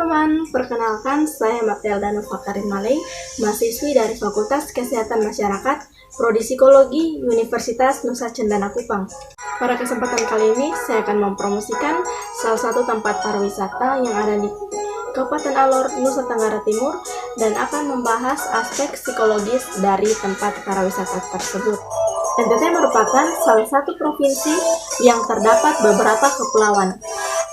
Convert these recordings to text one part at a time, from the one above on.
teman-teman, perkenalkan saya Matilda Nufakarin Malay, mahasiswi dari Fakultas Kesehatan Masyarakat, Prodi Psikologi, Universitas Nusa Cendana Kupang. Pada kesempatan kali ini, saya akan mempromosikan salah satu tempat pariwisata yang ada di Kabupaten Alor, Nusa Tenggara Timur, dan akan membahas aspek psikologis dari tempat pariwisata tersebut. NTT merupakan salah satu provinsi yang terdapat beberapa kepulauan.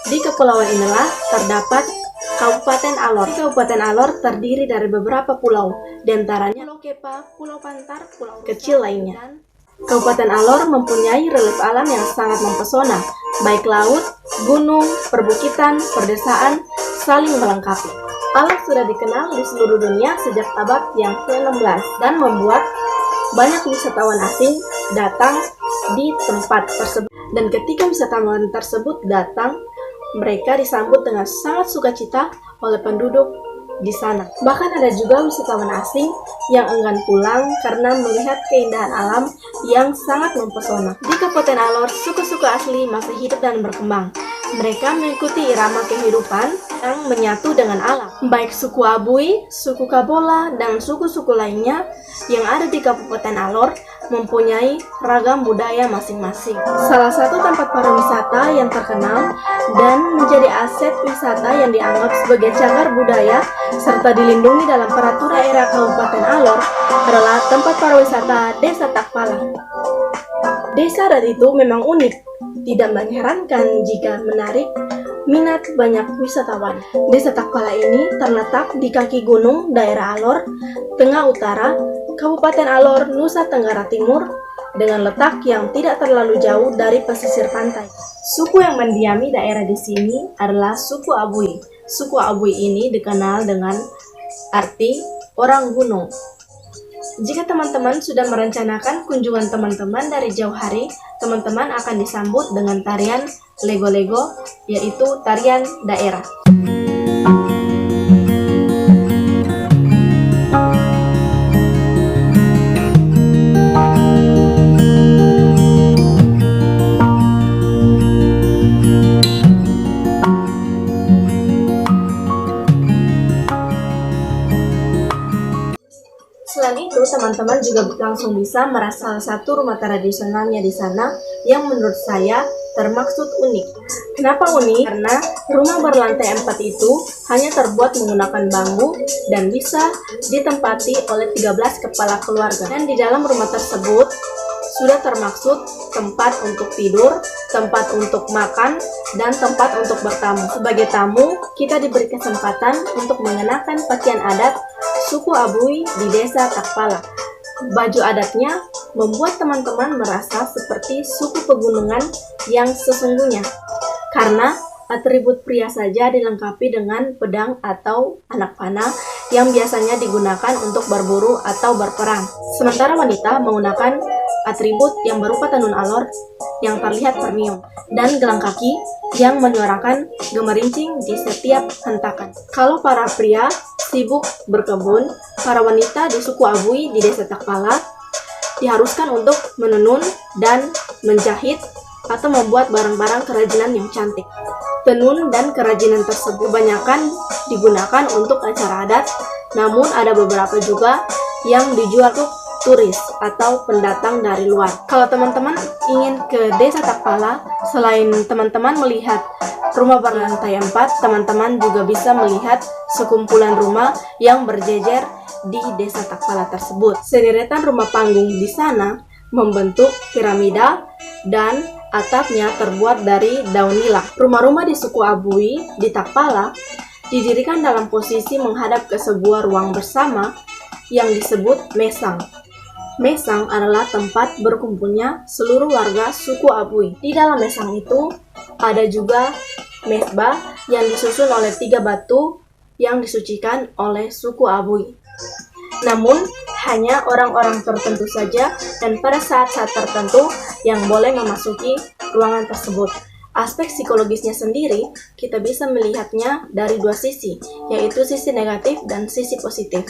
Di kepulauan inilah terdapat Kabupaten Alor. Kabupaten Alor terdiri dari beberapa pulau, diantaranya Pulau Kepa, Pulau Pantar, pulau kecil lainnya. Kabupaten Alor mempunyai relief alam yang sangat mempesona, baik laut, gunung, perbukitan, perdesaan, saling melengkapi. Alor sudah dikenal di seluruh dunia sejak abad yang ke-16 dan membuat banyak wisatawan asing datang di tempat tersebut. Dan ketika wisatawan tersebut datang, mereka disambut dengan sangat sukacita oleh penduduk di sana. Bahkan ada juga wisatawan asing yang enggan pulang karena melihat keindahan alam yang sangat mempesona. Di Kabupaten Alor, suku-suku asli masih hidup dan berkembang. Mereka mengikuti irama kehidupan yang menyatu dengan alam. Baik suku Abui, suku Kabola, dan suku-suku lainnya yang ada di Kabupaten Alor mempunyai ragam budaya masing-masing. Salah satu tempat pariwisata yang terkenal dan menjadi aset wisata yang dianggap sebagai cagar budaya serta dilindungi dalam peraturan daerah Kabupaten Alor adalah tempat pariwisata Desa Takpala. Desa adat itu memang unik, tidak mengherankan jika menarik minat banyak wisatawan. Desa Takpala ini terletak di kaki gunung daerah Alor, tengah utara, Kabupaten Alor, Nusa Tenggara Timur, dengan letak yang tidak terlalu jauh dari pesisir pantai. Suku yang mendiami daerah di sini adalah suku Abui. Suku Abui ini dikenal dengan arti orang gunung. Jika teman-teman sudah merencanakan kunjungan teman-teman dari jauh hari, teman-teman akan disambut dengan tarian lego-lego, yaitu tarian daerah. Selain itu, teman-teman juga langsung bisa merasa salah satu rumah tradisionalnya di sana yang menurut saya termaksud unik. Kenapa unik? Karena rumah berlantai 4 itu hanya terbuat menggunakan bambu dan bisa ditempati oleh 13 kepala keluarga. Dan di dalam rumah tersebut sudah termaksud tempat untuk tidur, tempat untuk makan, dan tempat untuk bertamu. Sebagai tamu, kita diberi kesempatan untuk mengenakan pakaian adat suku Abui di Desa Takpala. Baju adatnya membuat teman-teman merasa seperti suku pegunungan yang sesungguhnya, karena atribut pria saja dilengkapi dengan pedang atau anak panah yang biasanya digunakan untuk berburu atau berperang. Sementara wanita menggunakan atribut yang berupa tenun alor yang terlihat premium dan gelang kaki yang menyuarakan gemerincing di setiap hentakan. Kalau para pria sibuk berkebun, para wanita di suku Abui di Desa Takpala diharuskan untuk menenun dan menjahit atau membuat barang-barang kerajinan yang cantik. Tenun dan kerajinan tersebut kebanyakan digunakan untuk acara adat, namun ada beberapa juga yang dijual untuk turis atau pendatang dari luar. Kalau teman-teman ingin ke Desa Takpala, selain teman-teman melihat rumah berlantai 4, teman-teman juga bisa melihat sekumpulan rumah yang berjejer di Desa Takpala tersebut. Sederetan rumah panggung di sana membentuk piramida dan atapnya terbuat dari daun nila. Rumah-rumah di suku Abui di Takpala didirikan dalam posisi menghadap ke sebuah ruang bersama yang disebut mesang. Mesang adalah tempat berkumpulnya seluruh warga suku Abui. Di dalam mesang itu ada juga mesbah yang disusun oleh 3 batu yang disucikan oleh suku Abui. Namun, hanya orang-orang tertentu saja dan pada saat-saat tertentu yang boleh memasuki ruangan tersebut. Aspek psikologisnya sendiri, kita bisa melihatnya dari 2 sisi, yaitu sisi negatif dan sisi positif.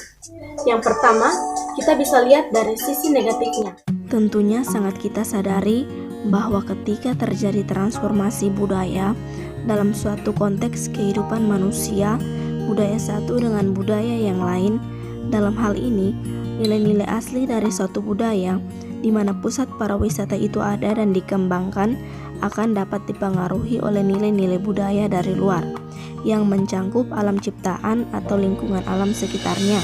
Yang pertama, kita bisa lihat dari sisi negatifnya. Tentunya sangat kita sadari bahwa ketika terjadi transformasi budaya dalam suatu konteks kehidupan manusia, budaya satu dengan budaya yang lain. Dalam hal ini, nilai-nilai asli dari suatu budaya di mana pusat pariwisata itu ada dan dikembangkan akan dapat dipengaruhi oleh nilai-nilai budaya dari luar yang mencangkup alam ciptaan atau lingkungan alam sekitarnya.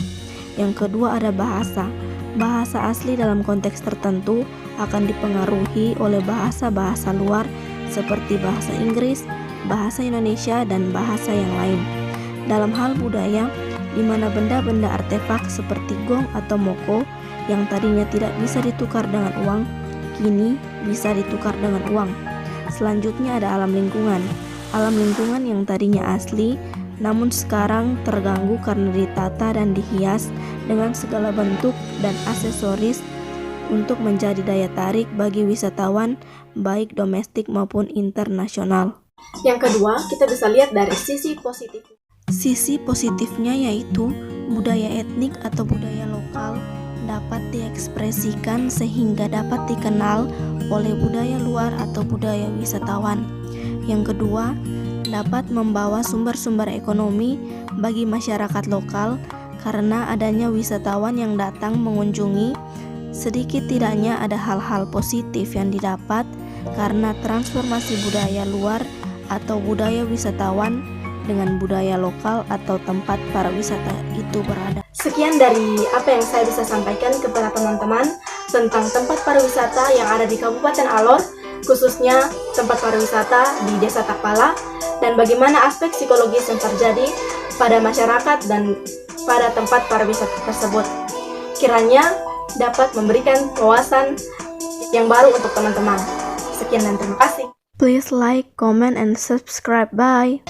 Yang kedua ada bahasa. Bahasa asli dalam konteks tertentu akan dipengaruhi oleh bahasa-bahasa luar seperti bahasa Inggris, bahasa Indonesia, dan bahasa yang lain. Dalam hal budaya, di mana benda-benda artefak seperti gong atau moko yang tadinya tidak bisa ditukar dengan uang, kini bisa ditukar dengan uang. Selanjutnya ada alam lingkungan. Alam lingkungan yang tadinya asli, namun sekarang terganggu karena ditata dan dihias dengan segala bentuk dan aksesoris untuk menjadi daya tarik bagi wisatawan baik domestik maupun internasional. Yang kedua, kita bisa lihat dari sisi positif. Sisi positifnya yaitu budaya etnik atau budaya lokal dapat diekspresikan sehingga dapat dikenal oleh budaya luar atau budaya wisatawan. Yang kedua, dapat membawa sumber-sumber ekonomi bagi masyarakat lokal karena adanya wisatawan yang datang mengunjungi. Sedikit tidaknya ada hal-hal positif yang didapat karena transformasi budaya luar atau budaya wisatawan dengan budaya lokal atau tempat pariwisata itu berada. Sekian dari apa yang saya bisa sampaikan kepada teman-teman tentang tempat pariwisata yang ada di Kabupaten Alor, khususnya tempat pariwisata di Desa Takpala, dan bagaimana aspek psikologis yang terjadi pada masyarakat dan pada tempat pariwisata tersebut. Kiranya dapat memberikan wawasan yang baru untuk teman-teman. Sekian dan terima kasih. Please like, comment, and subscribe. Bye.